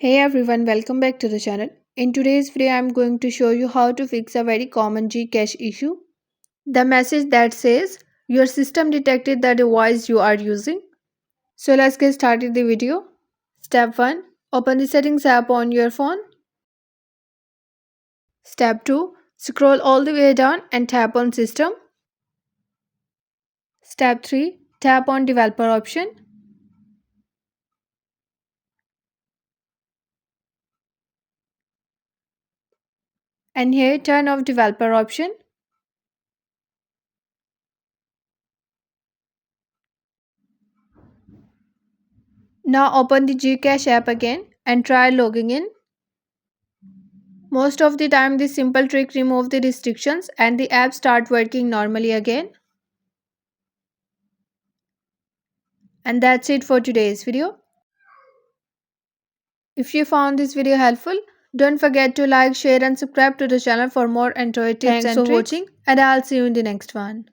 Hey everyone, welcome back to the channel. In today's video, I'm going to show you how to fix a very common Gcash issue. The message that says your system detected the device you are using. So let's get started the video. Step 1. Open the settings app on your phone. Step 2. Scroll all the way down and tap on system. Step 3. Tap on developer option. And here turn off developer option. Now open the GCash app again and try logging in. Most of the time this simple trick removes the restrictions and the app start working normally again. And that's it for today's video. If you found this video helpful, don't forget to like, share and subscribe to the channel for more Android tips Thanks and for tricks. watching And I'll see you in the next one.